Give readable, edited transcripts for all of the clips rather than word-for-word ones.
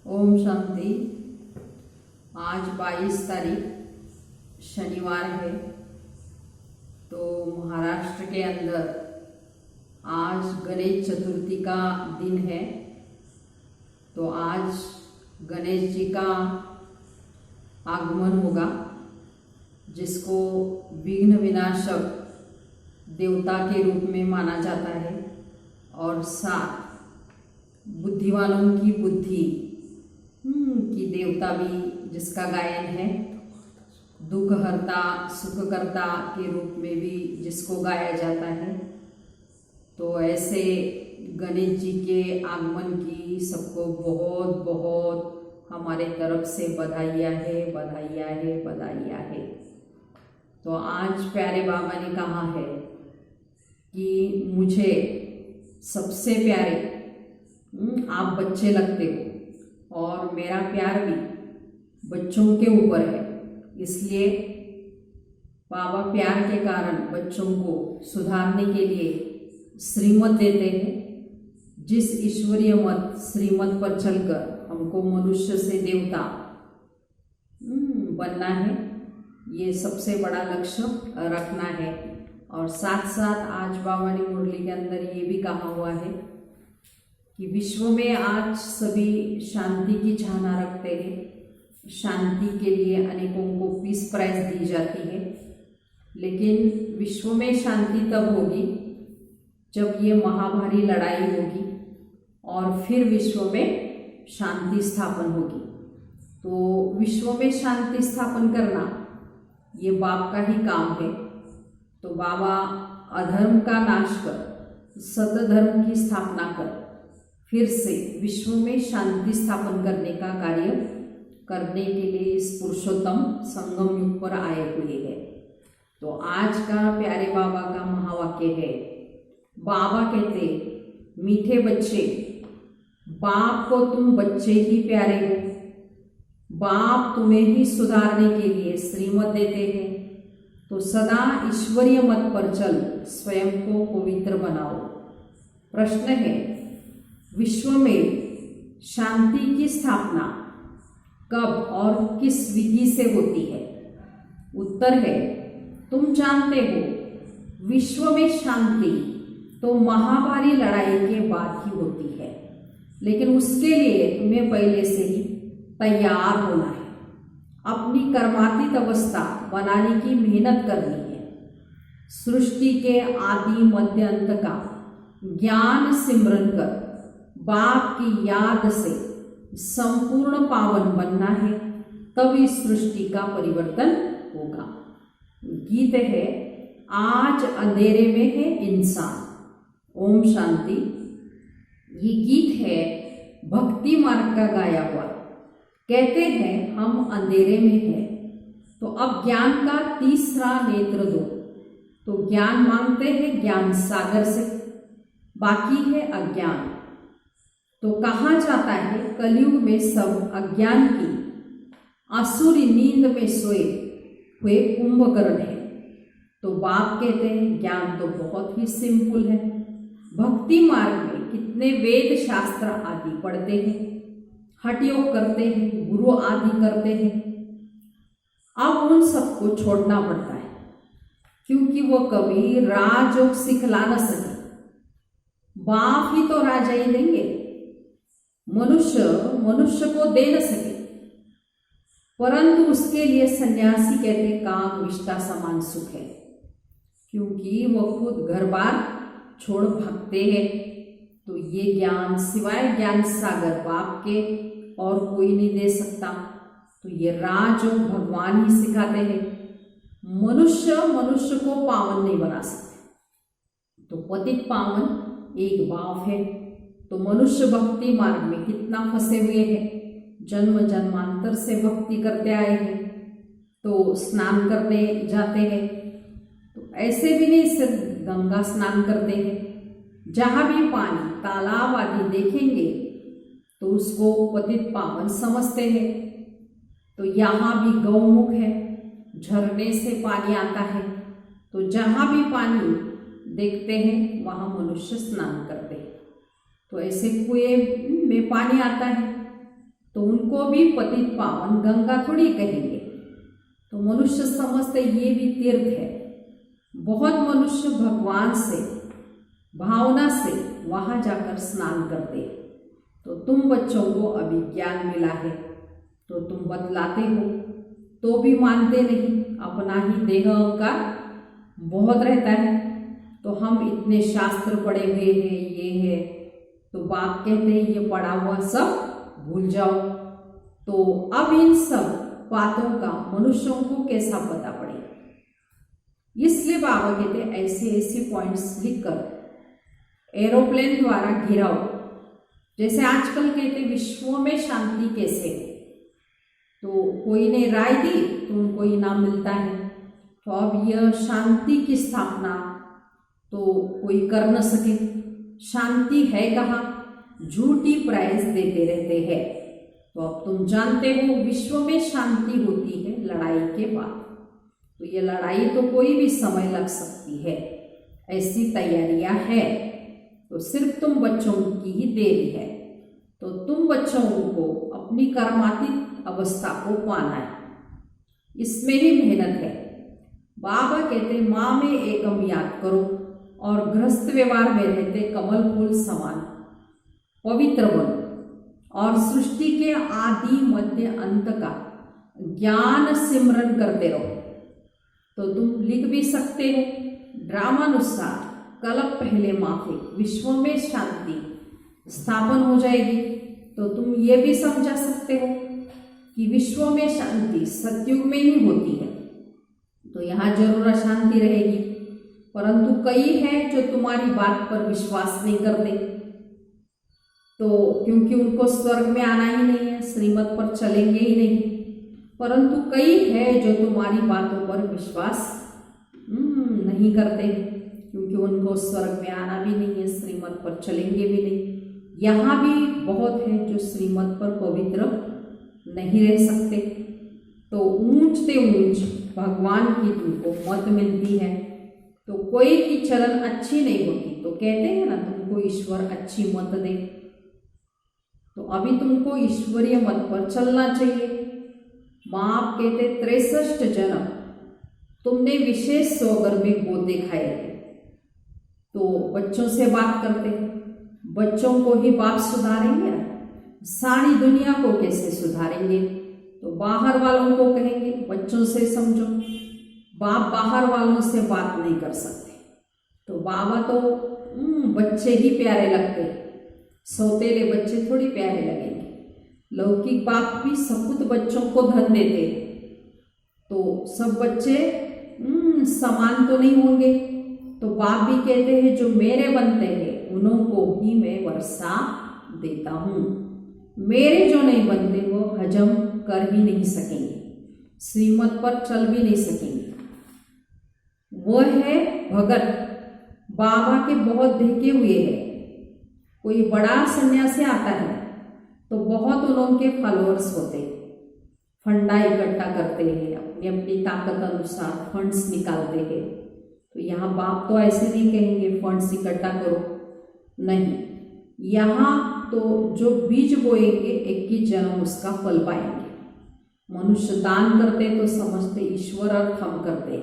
ओम शांति। आज 22 तारीख शनिवार है। तो महाराष्ट्र के अंदर आज गणेश चतुर्थी का दिन है। तो आज गणेश जी का आगमन होगा, जिसको विघ्न विनाशक देवता के रूप में माना जाता है। और साथ बुद्धिवानों की बुद्धि की देवता भी, जिसका गायन है दुख हरता सुख करता के रूप में भी जिसको गाया जाता है। तो ऐसे गणेश जी के आगमन की सबको बहुत बहुत हमारे तरफ से बधाइयाँ है, बधाइयाँ है, बधाइयाँ है। तो आज प्यारे बाबा ने कहा है कि मुझे सबसे प्यारे आप बच्चे लगते हो और मेरा प्यार भी बच्चों के ऊपर है। इसलिए बाबा प्यार के कारण बच्चों को सुधारने के लिए श्रीमत देते हैं। जिस ईश्वरीय मत श्रीमत पर चलकर हमको मनुष्य से देवता बनना है, ये सबसे बड़ा लक्ष्य रखना है। और साथ साथ आज बाबा ने मुरली के अंदर ये भी कहा हुआ है कि विश्व में आज सभी शांति की चाहना रखते हैं। शांति के लिए अनेकों को पीस प्राइज दी जाती है, लेकिन विश्व में शांति तब होगी जब ये महाभारी लड़ाई होगी और फिर विश्व में शांति स्थापन होगी। तो विश्व में शांति स्थापन करना ये बाप का ही काम है। तो बाबा अधर्म का नाश कर सतधर्म की स्थापना कर फिर से विश्व में शांति स्थापन करने का कार्य करने के लिए इस पुरुषोत्तम संगम युग पर आए हुए हैं। तो आज का प्यारे बाबा का महावाक्य है। बाबा कहते, मीठे बच्चे, बाप को तुम बच्चे ही प्यारे हो। बाप तुम्हें ही सुधारने के लिए श्रीमत देते हैं। तो सदा ईश्वरीय मत पर चल स्वयं को पवित्र बनाओ। प्रश्न है, विश्व में शांति की स्थापना कब और किस विधि से होती है? उत्तर है, तुम जानते हो विश्व में शांति तो महाभारी लड़ाई के बाद ही होती है, लेकिन उसके लिए तुम्हें पहले से ही तैयार होना है। अपनी कर्मातीत अवस्था बनाने की मेहनत करनी है। सृष्टि के आदि मध्य अंत का ज्ञान सिमरन कर बाप की याद से संपूर्ण पावन बनना है, तब इस सृष्टि का परिवर्तन होगा। गीत है, आज अंधेरे में है इंसान। ओम शांति। ये गीत है भक्ति मार्ग का गाया हुआ। कहते हैं हम अंधेरे में हैं, तो अब ज्ञान का तीसरा नेत्र दो। तो ज्ञान मांगते हैं ज्ञान सागर से, बाकी है अज्ञान। तो कहा जाता है कलयुग में सब अज्ञान की आसुरी नींद में सोए हुए कुंभकर्ण है। तो बाप कहते हैं ज्ञान तो बहुत ही सिंपल है। भक्ति मार्ग में कितने वेद शास्त्र आदि पढ़ते हैं, हठ योग करते हैं, गुरु आदि करते हैं। अब उन सबको छोड़ना पड़ता है, क्योंकि वो कभी राजयोग सिखला न सके। बाप ही तो राजा ही देंगे, मनुष्य को दे न सके। परंतु उसके लिए सन्यासी कहते काम विष्टा समान सुख है, क्योंकि वो खुद घर बार छोड़ भागते हैं। तो ये ज्ञान सिवाय ज्ञान सागर बाप के और कोई नहीं दे सकता। तो ये राजयोग भगवान ही सिखाते हैं। मनुष्य को पावन नहीं बना सकते। तो पतित पावन एक बाप है। तो मनुष्य भक्ति मार्ग में कितना फंसे हुए हैं, जन्म जन्मांतर से भक्ति करते आए हैं। तो स्नान करने जाते हैं, तो ऐसे भी नहीं सिर्फ गंगा स्नान करते हैं। जहाँ भी पानी तालाब आदि देखेंगे तो उसको पतित पावन समझते हैं। तो यहाँ भी गौमुख है, झरने से पानी आता है। तो जहाँ भी पानी देखते हैं वहाँ मनुष्य स्नान करते हैं। तो ऐसे कुएं में पानी आता है, तो तो उनको भी पतित पावन गंगा थोड़ी कहेंगे। तो मनुष्य समझते ये भी तीर्थ है। बहुत मनुष्य भगवान से भावना से वहाँ जाकर स्नान करते हैं। तो तुम बच्चों को अभी ज्ञान मिला है तो तुम बतलाते हो तो भी मानते नहीं, अपना ही देह अहंकार बहुत रहता है। तो हम इतने शास्त्र पढ़े हुए हैं, ये है, तो बाप कहते हैं ये पढ़ा हुआ सब भूल जाओ। तो अब इन सब बातों का मनुष्यों को कैसा पता पड़े, इसलिए बाबा कहते हैं ऐसे ऐसे पॉइंट्स लिखकर एरोप्लेन द्वारा घिराओ। जैसे आजकल कहते विश्व में शांति कैसे है, तो कोई ने राय दी तो उनको इनाम मिलता है। तो अब यह शांति की स्थापना तो कोई कर न सके, शांति है कहाँ, झूठी प्राइज देते रहते हैं। तो अब तुम जानते हो विश्व में शांति होती है लड़ाई के बाद। तो ये लड़ाई तो कोई भी समय लग सकती है, ऐसी तैयारियां है। तो सिर्फ तुम बच्चों की ही देरी है। तो तुम बच्चों को अपनी कर्मातीत अवस्था को पाना है, इसमें ही मेहनत है। बाबा कहते माँ में एकम याद करो और गृहस्थ व्यवहार में रहते कमल फूल समान पवित्र बनो और सृष्टि के आदि मध्य अंत का ज्ञान सिमरन करते रहो। तो तुम लिख भी सकते हो ड्रामानुसार कल्प पहले माफी विश्व में शांति स्थापन हो जाएगी। तो तुम ये भी समझा सकते हो कि विश्व में शांति सतयुग में ही होती है। तो यहाँ जरूर अशांति रहेगी, परंतु कई हैं जो तुम्हारी बात पर विश्वास नहीं करते। तो क्योंकि उनको स्वर्ग में आना ही नहीं है, श्रीमत पर चलेंगे ही नहीं। परंतु कई है जो तुम्हारी बातों पर विश्वास नहीं करते, क्योंकि उनको स्वर्ग में आना भी नहीं है, श्रीमत पर चलेंगे भी नहीं। यहाँ भी बहुत है जो श्रीमत पर पवित्र नहीं रह सकते। तो ऊंचते ऊंच भगवान की तुमको मत मिलती है। तो कोई की चलन अच्छी नहीं होती तो कहते हैं ना तुमको ईश्वर अच्छी मत दे। तो अभी तुमको ईश्वरीय मत पर चलना चाहिए। बाप कहते 63 जन्म तुमने विशेष स्वगर में गोदे खाए थे। तो बच्चों से बात करते, बच्चों को ही बाप सुधारेंगे ना, सारी दुनिया को कैसे सुधारेंगे। तो बाहर वालों को कहेंगे बच्चों से समझो, बाप बाहर वालों से बात नहीं कर सकते। तो बाबा तो बच्चे ही प्यारे लगते, सौतेले बच्चे थोड़ी प्यारे लगेंगे। लौकिक बाप भी सपूत बच्चों को धन देते, तो सब बच्चे समान तो नहीं होंगे। तो बाप भी कहते हैं जो मेरे बनते हैं उन्हों को ही मैं वर्षा देता हूँ, मेरे जो नहीं बनते वो हजम कर ही नहीं सकेंगे, श्रीमत पर चल भी नहीं सकेंगे। वो है भगत, बाबा के बहुत देखे हुए हैं। कोई बड़ा सन्यासी आता है तो बहुत उनके फॉलोअर्स होते, फंडा इकट्ठा करते हैं, अपनी अपनी ताकत अनुसार फंड्स निकालते हैं। तो यहाँ बाप तो ऐसे नहीं कहेंगे फंड्स इकट्ठा करो, नहीं। यहाँ तो जो बीज बोएंगे 21 जन्म उसका फल पाएंगे। मनुष्य दान करते तो समझते ईश्वर अर्थ हम करते,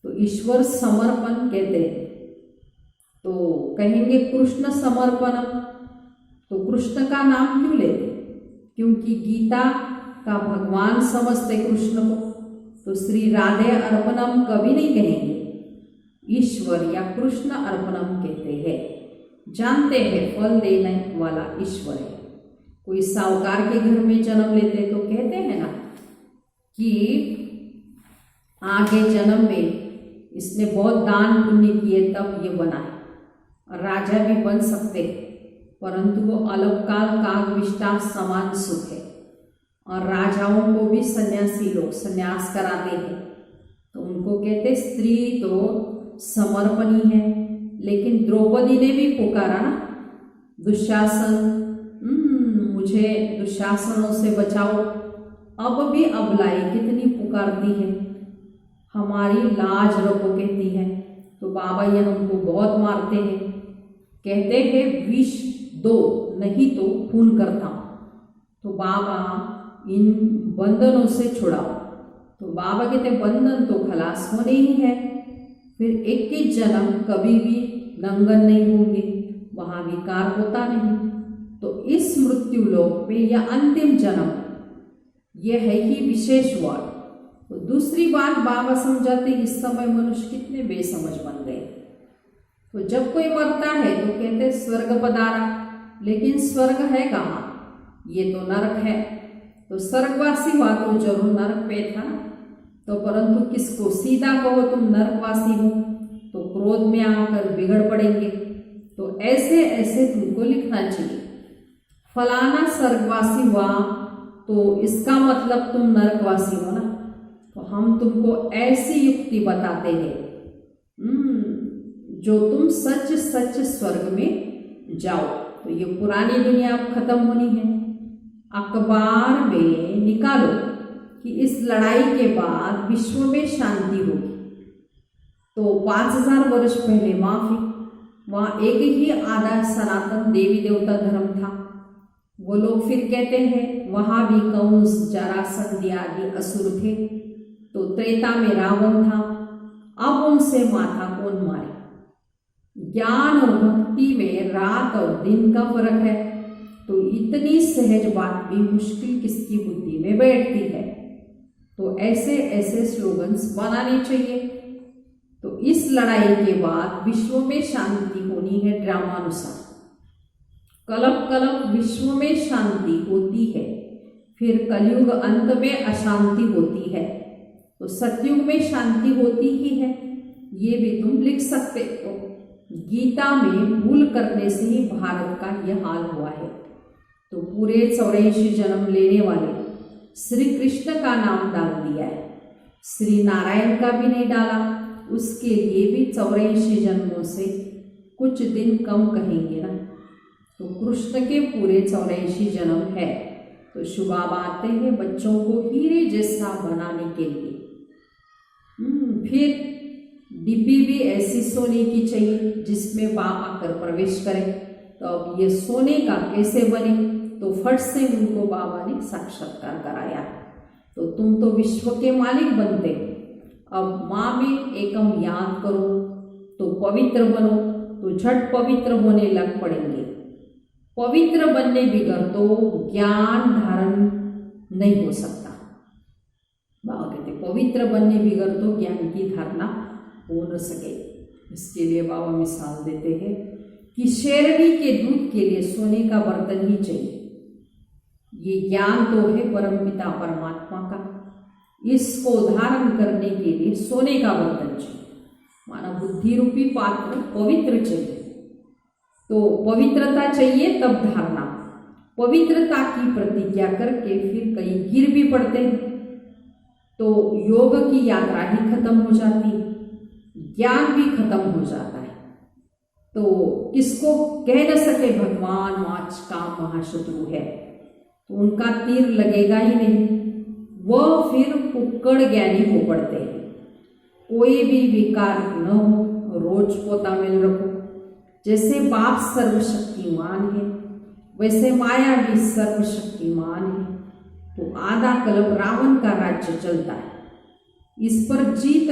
तो ईश्वर समर्पण कहते हैं। तो कहेंगे कृष्ण समर्पणम, तो कृष्ण का नाम क्यों लेते, क्योंकि गीता का भगवान समझते कृष्ण को। तो श्री राधे अर्पणम कभी नहीं कहेंगे, ईश्वर या कृष्ण अर्पणम कहते हैं। जानते हैं फल देने वाला ईश्वर है। कोई साहूकार के घर में जन्म लेते तो कहते हैं ना कि आगे जन्म में इसने बहुत दान पुण्य किए तब ये बना है। और राजा भी बन सकते, परंतु वो अल्पकाल काग विष्टा समान सुख है। और राजाओं को भी सन्यासी लोग सन्यास कराते हैं, तो उनको कहते स्त्री तो समर्पणी है। लेकिन द्रौपदी ने भी पुकारा ना, दुशासन मुझे दुशासनों से बचाओ। अब भी अबलाई कितनी पुकारती है, हमारी लाज रखो कहती है। तो बाबा ये हमको बहुत मारते हैं, कहते हैं विष दो नहीं तो खून करता हूँ। तो बाबा इन बंधनों से छुड़ाओ। तो बाबा कहते बंधन तो खलास होने ही है, फिर 21 जन्म कभी भी नंगन नहीं होंगे, वहाँ विकार होता नहीं। तो इस मृत्यु लोक में यह अंतिम जन्म, यह है ही विशेष वर्ड। तो दूसरी बात बाबा समझाते इस समय मनुष्य कितने बेसमझ बन गए। तो जब कोई मरता है तो कहते स्वर्ग पधारा, लेकिन स्वर्ग है कहाँ, ये तो नरक है। तो स्वर्गवासी हुआ तो जरूर नरक पे था, तो परंतु किसको सीधा कहो तुम नरकवासी हो तो क्रोध में आकर बिगड़ पड़ेंगे। तो ऐसे ऐसे तुमको लिखना चाहिए, फलाना स्वर्गवासी हुआ तो इसका मतलब तुम नरकवासी हो ना। तो हम तुमको ऐसी युक्ति बताते हैं जो तुम सच सच स्वर्ग में जाओ। तो ये पुरानी दुनिया अब खत्म होनी है। अखबार में निकालो कि इस लड़ाई के बाद विश्व में शांति होगी। तो 5000 वर्ष पहले माफी, वहाँ एक ही आधा सनातन देवी देवता धर्म था। वो लोग फिर कहते हैं वहाँ भी कंस जरासंध आदि असुर थे। तो त्रेता में रावण था, अब उनसे माथा कौन मारे। ज्ञान और भक्ति में रात और दिन का फर्क है। तो इतनी सहज बात भी मुश्किल किसकी बुद्धि में बैठती है। तो ऐसे ऐसे स्लोगन्स बनाने चाहिए। तो इस लड़ाई के बाद विश्व में शांति होनी है ड्रामानुसार। कलप कलप विश्व में शांति होती है, फिर कलयुग अंत में अशांति होती है। तो सतयुग में शांति होती ही है, ये भी तुम लिख सकते हो। गीता में भूल करने से ही भारत का यह हाल हुआ है। तो पूरे 84 जन्म लेने वाले श्री कृष्ण का नाम डाल दिया है, श्री नारायण का भी नहीं डाला। उसके लिए भी 84 जन्मों से कुछ दिन कम कहेंगे ना। तो कृष्ण के पूरे 84 जन्म है। तो शुभ बाबा आते हैं बच्चों को हीरे जैसा बनाने के लिए। फिर डिब्बी भी ऐसी सोने की चाहिए जिसमें बाप आकर प्रवेश करें। तो अब ये सोने का कैसे बने, तो फट से उनको बाबा ने साक्षात्कार कराया। तो तुम तो विश्व के मालिक बनते, अब माँ में एकम याद करो तो पवित्र बनो। तो झट पवित्र होने लग पड़ेंगे। पवित्र बनने बिगड़ तो ज्ञान धारण नहीं हो सकता। बाबा कहते पवित्र बनने बिगड़ तो ज्ञान की धारणा हो न सके। इसके लिए बाबा मिसाल देते हैं कि शेरनी के दूध के लिए सोने का बर्तन ही चाहिए। ये ज्ञान तो है परमपिता परमात्मा का, इसको धारण करने के लिए सोने का बर्तन चाहिए। माना बुद्धि रूपी पात्र पवित्र चाहिए। तो पवित्रता चाहिए तब धारणा। पवित्रता की प्रतिज्ञा करके फिर कई गिर भी पड़ते हैं तो योग की यात्रा ही खत्म हो जाती है, ज्ञान भी खत्म हो जाता है। तो किसको कह न सके भगवान आज का महाशत्रु है, तो उनका तीर लगेगा ही नहीं। वह फिर कुक्कड़ ज्ञानी हो पड़ते हैं। कोई भी विकार न हो, रोज पोता मेल रखो। जैसे बाप सर्वशक्तिमान है वैसे माया भी सर्वशक्तिमान है। तो आधा कल्प रावण का राज्य चलता है, इस पर जीत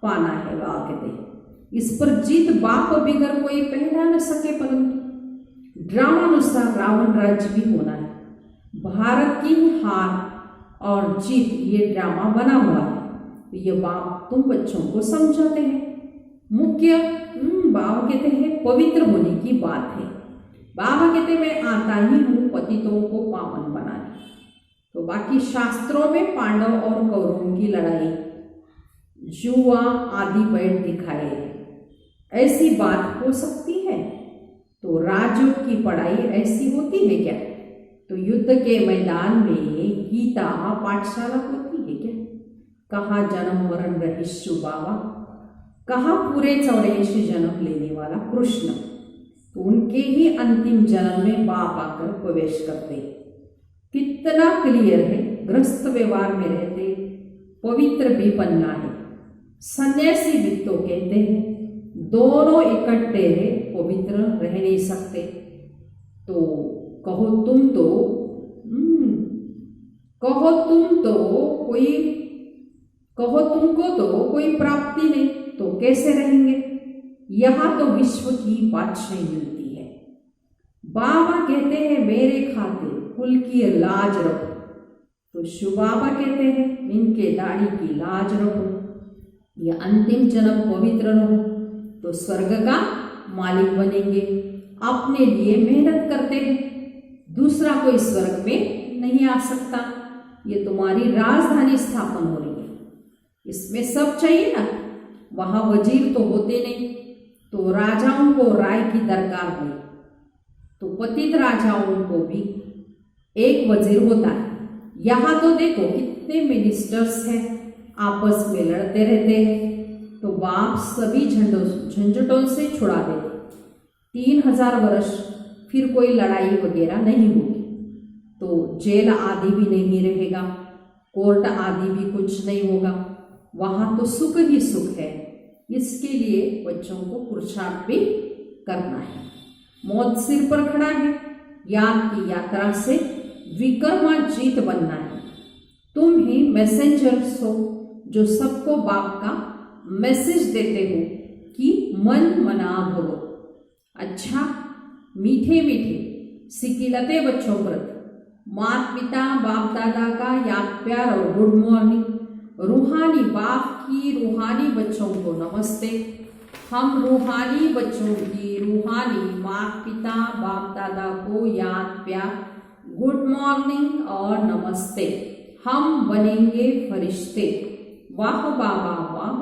पाना है। बाबा कहते हैं इस पर जीत बाप बिगर कोई पहना न सके, परंतु ड्रामानुसार रावण राज्य भी होना है। भारत की हार और जीत ये ड्रामा बना हुआ है। तो ये बाप तुम बच्चों को समझाते हैं। मुख्य बाबा कहते हैं पवित्र होने की बात है। बाबा कहते मैं आता ही हूँ पतितों को पावन बनाने। तो बाकी शास्त्रों में पांडव और कौरवों की लड़ाई, जुआ आदि बैठ दिखाए, ऐसी बात हो सकती है? तो राजयोग की पढ़ाई ऐसी होती है क्या? तो युद्ध के मैदान में गीता पाठशाला होती है क्या? कहाँ जन्म मरण रहिष्यु बाबा, कहाँ पूरे 84 जन्म लेने वाला कृष्ण। तो उनके ही अंतिम जन्म में बाप आकर प्रवेश करते। कितना क्लियर है, ग्रस्त व्यवहार में रहते, पवित्र भी बनना है। सन्यासी भी तो कहते हैं दोनों इकट्ठे है, पवित्र रह नहीं सकते। तो कहो तुम तो कहो तुमको तो कोई प्राप्ति नहीं, तो कैसे रहेंगे? यहाँ तो विश्व की बादशाही मिलती है। बाबा कहते हैं मेरे खाते कुल की लाज रखो, तो शिव बाबा कहते हैं इनके दाढ़ी की लाज रखो। ये अंतिम जन्म पवित्र रहो तो स्वर्ग का मालिक बनेंगे। अपने लिए मेहनत करते हैं, दूसरा कोई स्वर्ग में नहीं आ सकता। ये तुम्हारी राजधानी स्थापन हो रही है, इसमें सब चाहिए ना। वहां वजीर तो होते नहीं, तो राजाओं को राय की दरकार हुई, तो पतित राजाओं को भी एक वजीर होता है। यहाँ तो देखो कितने मिनिस्टर्स हैं, आपस में लड़ते रहते हैं, तो बाप सभी झंझटों से छुड़ा देते। 3000 वर्ष फिर कोई लड़ाई वगैरह नहीं होगी, तो जेल आदि भी नहीं रहेगा, कोर्ट आदि भी कुछ नहीं होगा। वहाँ तो सुख ही सुख है। इसके लिए बच्चों को पुरुषार्थ भी करना है। मौत सिर पर खड़ा है, याद की यात्रा से विक्रमाजीत बनना है। तुम ही मैसेंजर्स हो जो सबको बाप का मैसेज देते हो कि मन मना भरो। अच्छा, मीठे मीठे सिकिलते बच्चों पर माता पिता बाप दादा का याद प्यार और गुड मॉर्निंग। रूहानी बाप की रूहानी बच्चों को नमस्ते। हम रूहानी बच्चों की रूहानी माता पिता बाप दादा को याद प्यार गुड मॉर्निंग और नमस्ते। हम बनेंगे फरिश्ते। वाह बाबा वाह,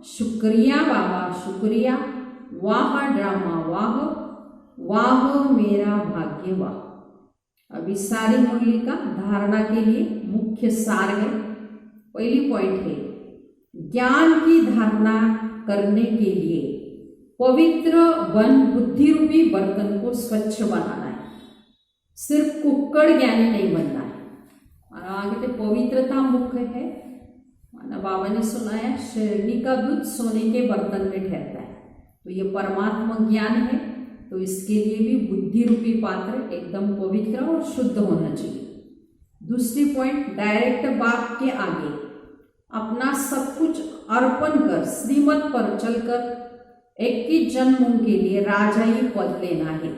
शुक्रिया बाबा शुक्रिया, वाह ड्रामा वाह, वाह मेरा भाग्य वाह। अभी सारी मुरली का धारणा के लिए मुख्य सार है। पहली पॉइंट है, ज्ञान की धारणा करने के लिए पवित्र वन बुद्धि रूपी बर्तन को स्वच्छ बनाना है। सिर्फ कुक्कड़ ज्ञानी नहीं बनना है। और आगे तो पवित्रता मुख्य है। माना बाबा ने सुनाया शेरनी का दूध सोने के बर्तन में ठहरता है, तो ये परमात्मा ज्ञान है। तो इसके लिए भी बुद्धि रूपी पात्र एकदम पवित्र और शुद्ध होना चाहिए। दूसरी पॉइंट, डायरेक्ट बाप के आगे अपना सब कुछ अर्पण कर श्रीमत पर चलकर 21 जन्मों के लिए राजाई पद लेना है।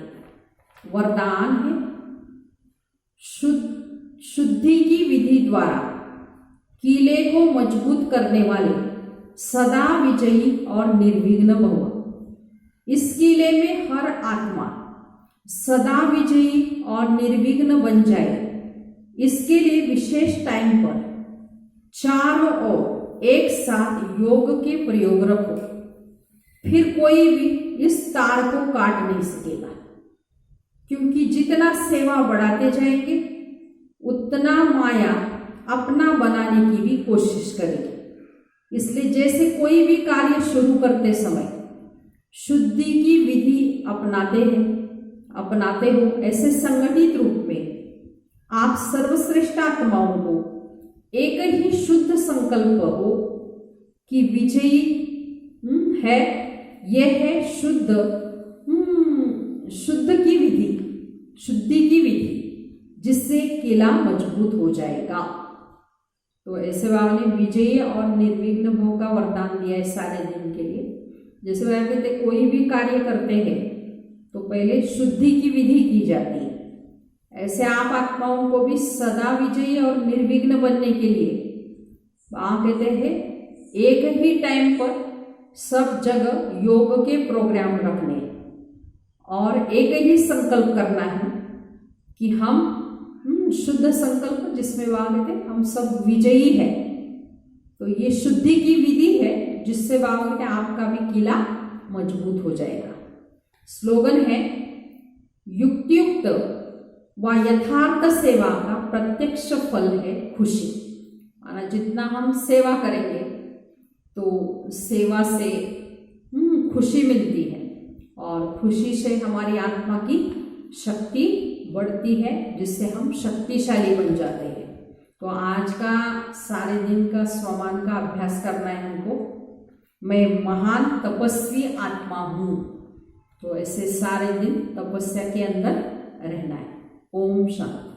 वरदान है शुद्धि की विधि द्वारा किले को मजबूत करने वाले सदा विजयी और निर्विघ्न भव। इस किले में हर आत्मा सदा विजयी और निर्विघ्न बन जाए, इसके लिए विशेष टाइम पर चारों ओर एक साथ योग के प्रयोग रखो। फिर कोई भी इस तार को काट नहीं सकेगा, क्योंकि जितना सेवा बढ़ाते जाएंगे उतना माया अपना बनाने की भी कोशिश करेगी। इसलिए जैसे कोई भी कार्य शुरू करते समय शुद्धि की विधि अपनाते हो, ऐसे संगठित रूप में आप सर्वश्रेष्ठ आत्माओं को एक ही शुद्ध संकल्प हो कि विजयी है। यह है शुद्धि की विधि, जिससे किला मजबूत हो जाएगा। तो ऐसे बाबा ने विजयी और निर्विघ्न भोग का वरदान दिया है सारे दिन के लिए। जैसे बाबा कहते कोई भी कार्य करते हैं तो पहले शुद्धि की विधि की जाती है, ऐसे आप आत्माओं को भी सदा विजयी और निर्विघ्न बनने के लिए वहां कहते हैं एक ही टाइम पर सब जगह योग के प्रोग्राम रखने और एक ही संकल्प करना है कि हम शुद्ध संकल्प, जिसमें वहां कहते हम सब विजयी है। तो ये शुद्धि की विधि है जिससे बाबा कहते आपका भी किला मजबूत हो जाएगा। स्लोगन है युक्तियुक्त व यथार्थ सेवा का प्रत्यक्ष फल है खुशी। माना जितना हम सेवा करेंगे तो सेवा से खुशी मिलती है और खुशी से हमारी आत्मा की शक्ति बढ़ती है, जिससे हम शक्तिशाली बन जाते हैं। तो आज का सारे दिन का स्वमान का अभ्यास करना है हमको। मैं महान तपस्वी आत्मा हूँ, तो ऐसे सारे दिन तपस्या के अंदर रहना है। ओम शांति।